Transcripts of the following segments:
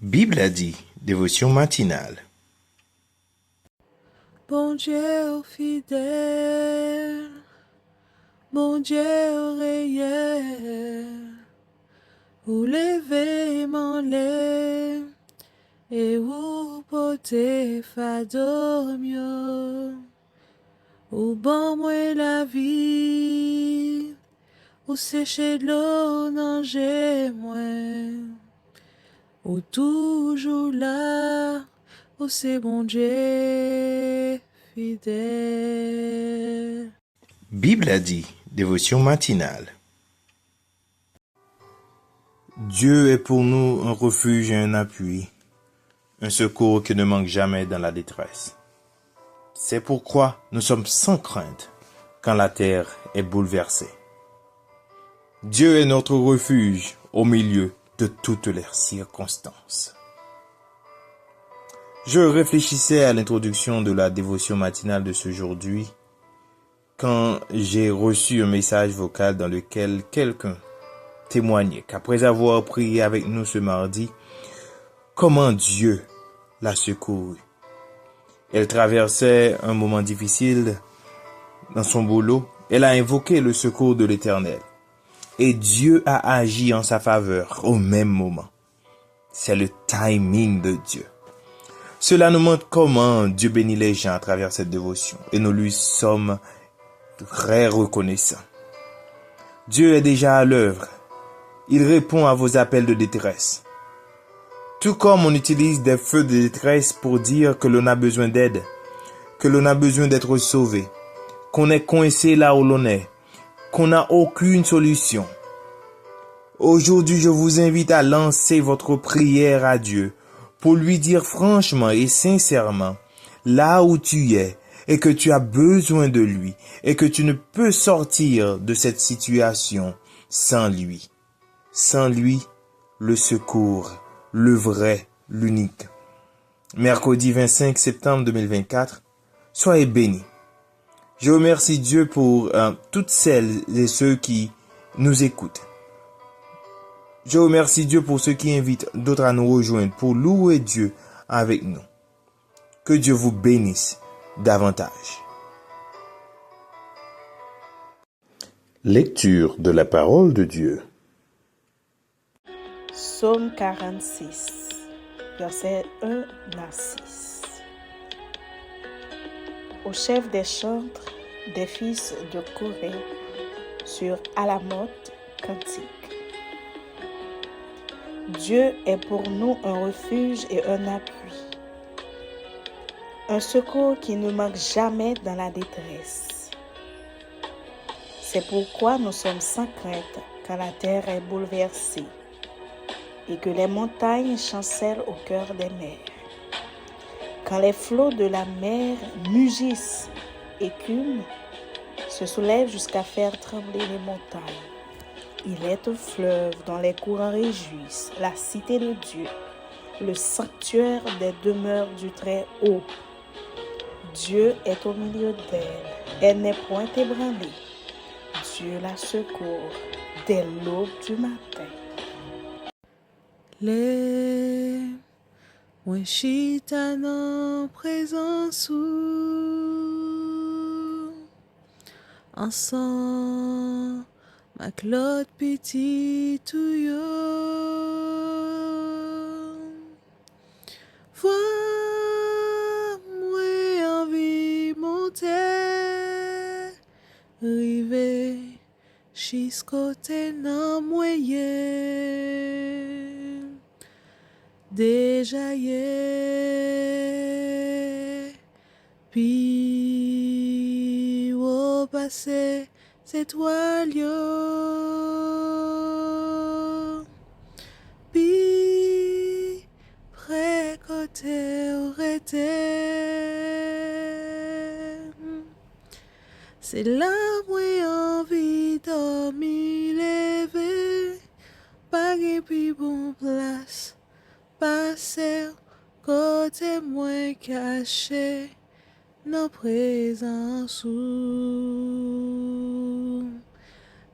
Bible a dit, dévotion matinale. Bon Dieu fidèle, bon Dieu réel, ou levez mon lait, et ou portez fado mieux, ou bon moi la vie, ou sécher de l'eau nager moi, ou toujours là, ou c'est bon Dieu fidèle. Bible a dit, dévotion matinale. Dieu est pour nous un refuge et un appui, un secours qui ne manque jamais dans la détresse. C'est pourquoi nous sommes sans crainte quand la terre est bouleversée. Dieu est notre refuge au milieu de toutes les circonstances. Je réfléchissais à l'introduction de la dévotion matinale de ce aujourd'hui quand j'ai reçu un message vocal dans lequel quelqu'un témoignait qu'après avoir prié avec nous ce mardi, comment Dieu l'a secouru. Elle traversait un moment difficile dans son boulot. Elle a invoqué le secours de l'Éternel. Et Dieu a agi en sa faveur au même moment. C'est le timing de Dieu. Cela nous montre comment Dieu bénit les gens à travers cette dévotion. Et nous lui sommes très reconnaissants. Dieu est déjà à l'œuvre. Il répond à vos appels de détresse. Tout comme on utilise des feux de détresse pour dire que l'on a besoin d'aide, que l'on a besoin d'être sauvé, qu'on est coincé là où l'on est, qu'on n'a aucune solution. Aujourd'hui, je vous invite à lancer votre prière à Dieu pour lui dire franchement et sincèrement là où tu es et que tu as besoin de lui et que tu ne peux sortir de cette situation sans lui. Sans lui, le secours, le vrai, l'unique. Mercredi 25 septembre 2024, soyez bénis. Je remercie Dieu pour toutes celles et ceux qui nous écoutent. Je remercie Dieu pour ceux qui invitent d'autres à nous rejoindre pour louer Dieu avec nous. Que Dieu vous bénisse davantage. Lecture de la parole de Dieu. Psaume 46, versets 1 à 6. Au chef des chantres des fils de Corée, sur Alamoth cantique. Dieu est pour nous un refuge et un appui, un secours qui ne manque jamais dans la détresse. C'est pourquoi nous sommes sans crainte quand la terre est bouleversée et que les montagnes chancellent au cœur des mers. Quand les flots de la mer mugissent, écument, se soulèvent jusqu'à faire trembler les montagnes. Il est un fleuve dont les courants réjouissent, la cité de Dieu, le sanctuaire des demeures du Très-Haut. Dieu est au milieu d'elle, elle n'est point ébranlée. Dieu la secourt dès l'aube du matin. Les moins chita nan présence ou ensemble ma clotte petit tout yo vois moi envie monter river jusqu'au nan moyen déjà yé puis au passé c'est toi yo puis près côté aurait été c'est là moi envie dormir lever pas puis bon place passer côté moins caché nos présences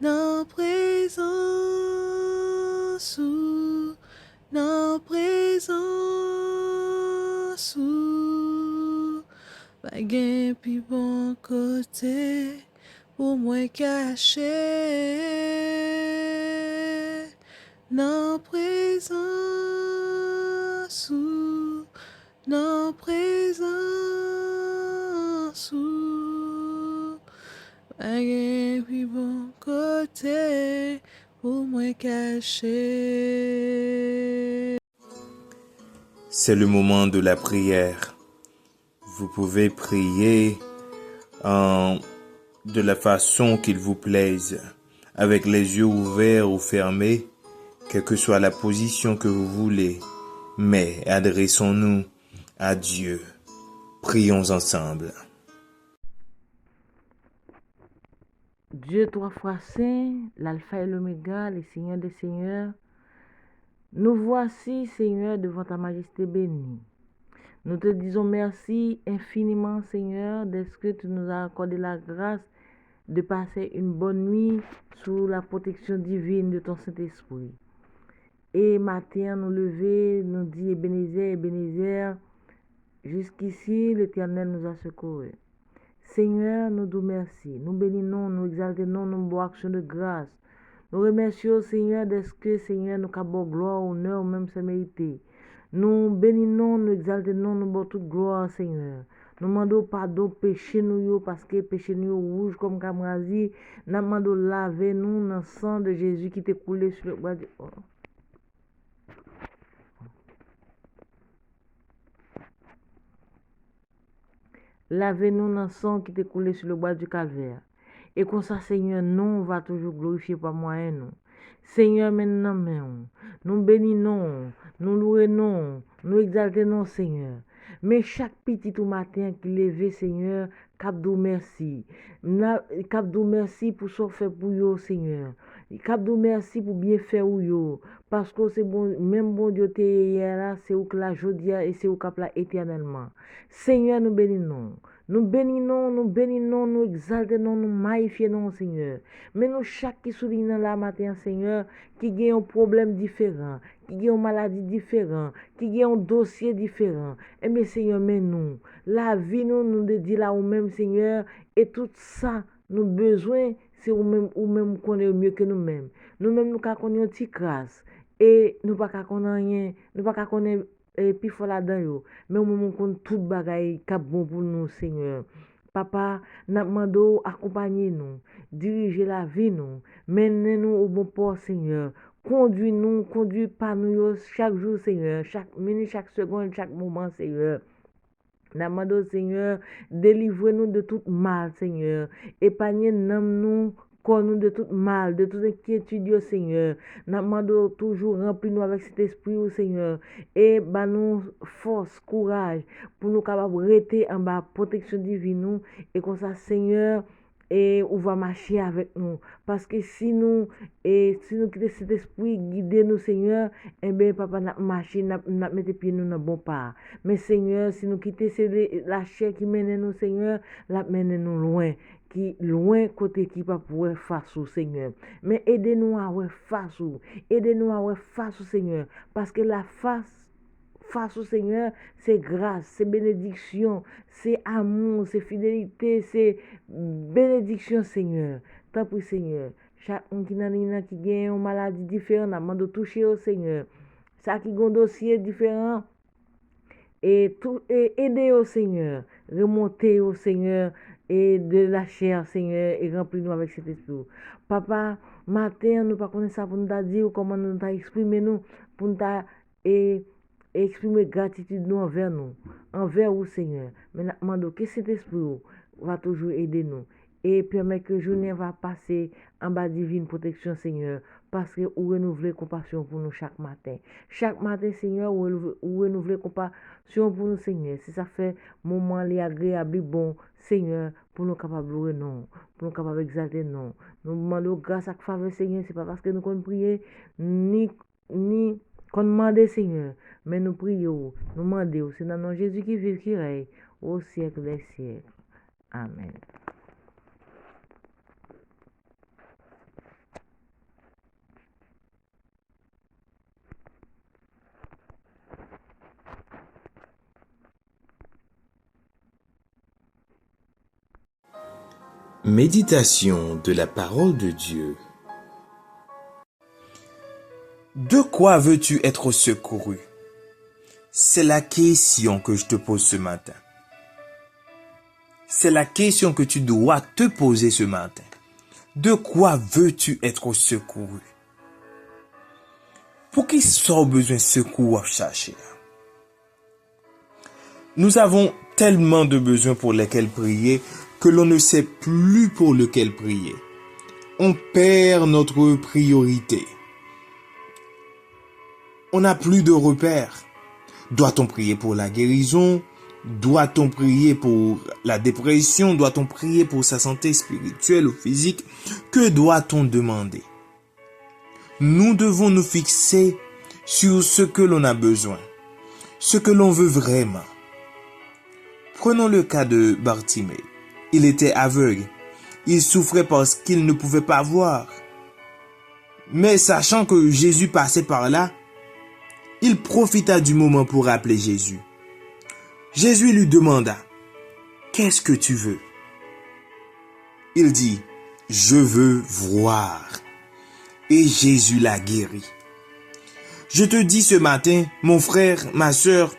nos présences nos présences sous, pas gain puis bon côté, pour moi caché, non présence ou, non présence ou, pas gain puis bon côté, pour moi caché. C'est le moment de la prière. Vous pouvez prier de la façon qu'il vous plaise, avec les yeux ouverts ou fermés, quelle que soit la position que vous voulez, mais adressons-nous à Dieu. Prions ensemble. Dieu trois fois saint, l'alpha et l'oméga, les seigneurs des seigneurs, nous voici, Seigneur, devant ta majesté bénie. Nous te disons merci infiniment, Seigneur, d'être que tu nous as accordé la grâce de passer une bonne nuit sous la protection divine de ton Saint-Esprit. Et matin, nous lever, nous dit Ebenezer, Ebenezer, jusqu'ici, l'Éternel nous a secourus. Seigneur, nous te merci. Nous bénissons, nous exaltons, nous bois action de grâce. Nous remercions, Seigneur, d'être que, Seigneur, nous avons gloire, honneur, même sa mérité. Nous bénissons, nous exaltons, nous bois toute gloire, Seigneur. Nous demandons pardon, péché nous, parce que péché nous rouge comme camrasi. Nous demandons laver nous dans le sang de Jésus qui t'est coulé sur le bois de... Lavez-nous dans le sang qui t'est coulé sur le bois du calvaire. Et comme ça, Seigneur, nous va toujours glorifier par moi et nous. Seigneur, maintenant, nous bénissons, nous louons, nous exaltons, Seigneur. Mais chaque petit tout matin qui lève, Seigneur, capdou merci. Capdou merci pour ce fait pour vous, Seigneur. Capdou merci pour bien faire pour vous. Parce que c'est bon, même bon Dieu t'es hier là, c'est où que la jodia et c'est où cap là éternellement. Seigneur, nous bénissons. Nous bénissons, nous exaltons, nous magnifions, Seigneur. Mais nous, chaque qui souligne là matin, Seigneur, qui a un problème différent, qui a une maladie différente, qui a un dossier différent. Eh bien, Seigneur, mais nous, la vie, nous dit là ou même, Seigneur, et tout ça, nous besoin, c'est ou même connaît mieux que nous-mêmes. Nous-mêmes, nous connaissons une petite grâce. Et nous pas connaître rien, nous pas connaître et puis faut là-dedans yo. Mais au moment qu'on tout bagaille cap bon pour nous, Seigneur. Papa, n'a demandé accompagner nous, diriger la vie nous, mener nous au bon port, Seigneur. Conduis par nous chaque jour, Seigneur, chaque minute, chaque seconde, chaque moment, Seigneur. N'a demandé, Seigneur, délivrez-nous de tout mal, Seigneur. Épargnez-nous nous de tout mal, de toute inquiétude, Seigneur. Nous demandons toujours, remplis-nous avec cet esprit, Seigneur. Et nous force, courage, pour nous capables de rester en bas, protection divine, et comme ça, Seigneur, et on va marcher avec nous. Parce que si nous quittons cet esprit, guidez nous, Seigneur, eh bien, papa, n'a marché, n'a mis pieds nous dans bon pas. Mais, Seigneur, si nous quittons la chair qui mène nous, Seigneur, la mène nous loin. Qui loin côté qui pas pour face au Seigneur. Mais aidez-nous à face au. Aidez-nous à face au Seigneur. Parce que la face au Seigneur, c'est grâce, c'est bénédiction, c'est amour, c'est fidélité, c'est bénédiction, Seigneur. Tant pis, Seigneur. Chacun qui a une maladie différente, a demandé de toucher au Seigneur. Ça qui a un dossier différent, et aider au Seigneur, remonter au Seigneur, et de la chair, Seigneur, et remplis-nous avec cet esprit. Papa, matin, nous ne connaissons pas ça pour nous dire comment nous exprimer nous, pour nous et exprimer gratitude nous envers vous, Seigneur. Mais nous demandons que cet esprit va toujours aider nous et permettre que la journée va passer en bas divine protection, Seigneur, parce que vous renouvelez compassion pour nous chaque matin. Chaque matin, Seigneur, vous renouvelez compassion pour nous, Seigneur. Si ça fait moment les agréable, bon, Seigneur, pour nous capables de louer, non, pour nous capables d'exalter, non. Nous demandons grâce à faveur, Seigneur, c'est pas parce que nous comptons prier, ni qu'on demande, Seigneur, mais nous prions, nous demandons, c'est dans le nom de Jésus qui vit, qui règne, au siècle des siècles. Amen. Méditation de la parole de Dieu. De quoi veux-tu être secouru? C'est la question que je te pose ce matin. C'est la question que tu dois te poser ce matin. De quoi veux-tu être secouru? Pour qui soit besoin de secours à chercher? Nous avons tellement de besoins pour lesquels prier que l'on ne sait plus pour lequel prier. On perd notre priorité. On n'a plus de repères. Doit-on prier pour la guérison? Doit-on prier pour la dépression? Doit-on prier pour sa santé spirituelle ou physique? Que doit-on demander? Nous devons nous fixer sur ce que l'on a besoin, ce que l'on veut vraiment. Prenons le cas de Bartimée. Il était aveugle. Il souffrait parce qu'il ne pouvait pas voir. Mais sachant que Jésus passait par là, il profita du moment pour appeler Jésus. Jésus lui demanda, « Qu'est-ce que tu veux ?» Il dit, « Je veux voir. » Et Jésus l'a guéri. Je te dis ce matin, mon frère, ma sœur,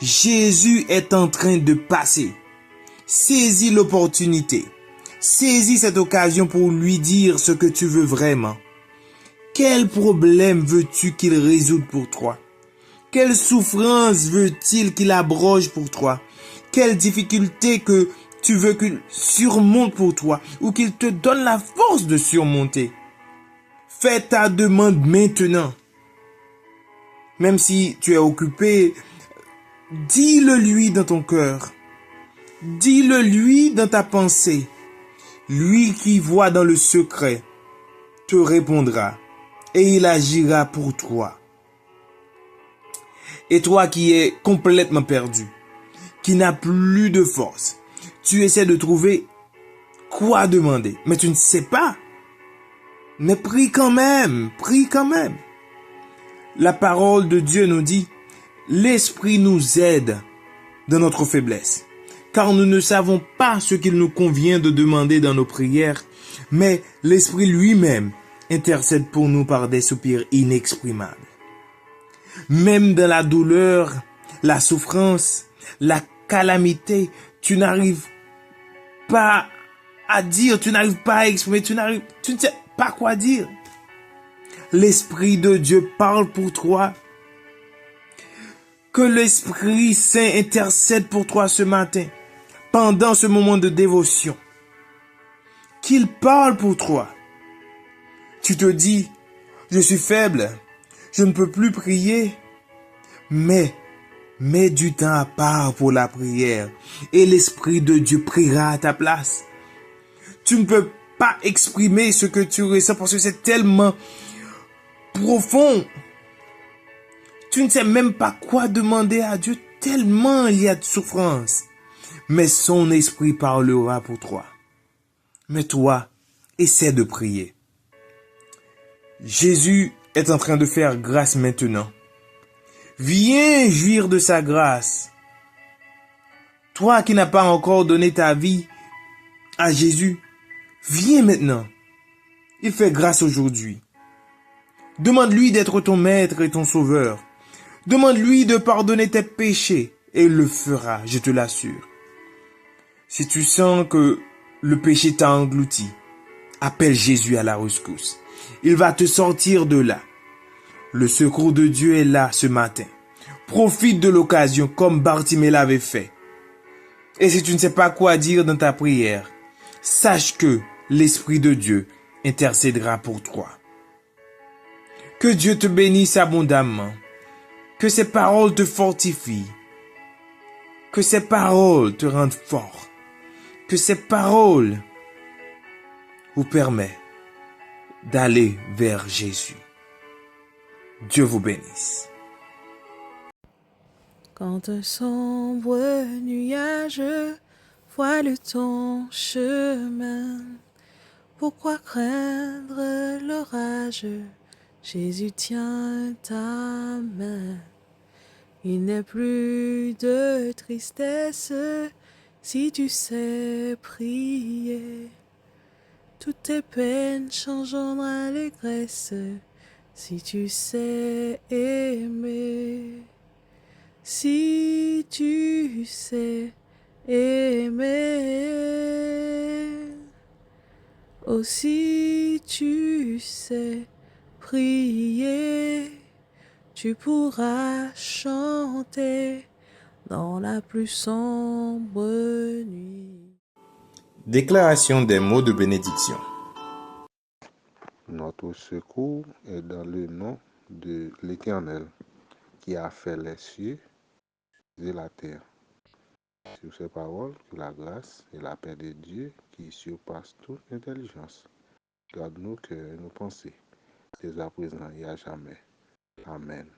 Jésus est en train de passer. Saisis l'opportunité. Saisis cette occasion pour lui dire ce que tu veux vraiment. Quel problème veux-tu qu'il résoudre pour toi? Quelle souffrance veut-il qu'il abroge pour toi? Quelle difficulté que tu veux qu'il surmonte pour toi ou qu'il te donne la force de surmonter? Fais ta demande maintenant. Même si tu es occupé, dis-le lui dans ton cœur. Dis-le lui dans ta pensée. Lui qui voit dans le secret te répondra et il agira pour toi. Et toi qui es complètement perdu, qui n'as plus de force, tu essaies de trouver quoi demander, mais tu ne sais pas. Mais prie quand même, prie quand même. La parole de Dieu nous dit, l'Esprit nous aide dans notre faiblesse, car nous ne savons pas ce qu'il nous convient de demander dans nos prières, mais l'Esprit lui-même intercède pour nous par des soupirs inexprimables. Même dans la douleur, la souffrance, la calamité, tu n'arrives pas à dire, tu n'arrives pas à exprimer, tu ne sais pas quoi dire. L'Esprit de Dieu parle pour toi. Que l'Esprit Saint intercède pour toi ce matin, pendant ce moment de dévotion. Qu'il parle pour toi. Tu te dis, je suis faible, je ne peux plus prier, mais mets du temps à part pour la prière et l'Esprit de Dieu priera à ta place. Tu ne peux pas exprimer ce que tu ressens parce que c'est tellement profond. Tu ne sais même pas quoi demander à Dieu tellement il y a de souffrance. Mais son esprit parlera pour toi. Mais toi, essaie de prier. Jésus est en train de faire grâce maintenant. Viens jouir de sa grâce. Toi qui n'as pas encore donné ta vie à Jésus, viens maintenant. Il fait grâce aujourd'hui. Demande-lui d'être ton maître et ton sauveur. Demande-lui de pardonner tes péchés et il le fera, je te l'assure. Si tu sens que le péché t'a englouti, appelle Jésus à la rescousse. Il va te sortir de là. Le secours de Dieu est là ce matin. Profite de l'occasion comme Bartimée l'avait fait. Et si tu ne sais pas quoi dire dans ta prière, sache que l'Esprit de Dieu intercédera pour toi. Que Dieu te bénisse abondamment. Que ses paroles te fortifient. Que ses paroles te rendent fort. Que ses paroles vous permettent d'aller vers Jésus. Dieu vous bénisse. Quand un sombre nuage voile ton chemin, pourquoi craindre l'orage? Jésus tient ta main. Il n'est plus de tristesse si tu sais prier. toutes tes peines changent en allégresse si tu sais aimer. Si tu sais aimer. Oh, si tu sais prier, tu pourras chanter dans la plus sombre nuit. Déclaration des mots de bénédiction. Notre secours est dans le nom de l'Éternel, qui a fait les cieux et la terre. Sur ces paroles, que la grâce et la paix de Dieu, qui surpasse toute intelligence, garde nos cœurs et nos pensées, dès à présent et à jamais. Amen.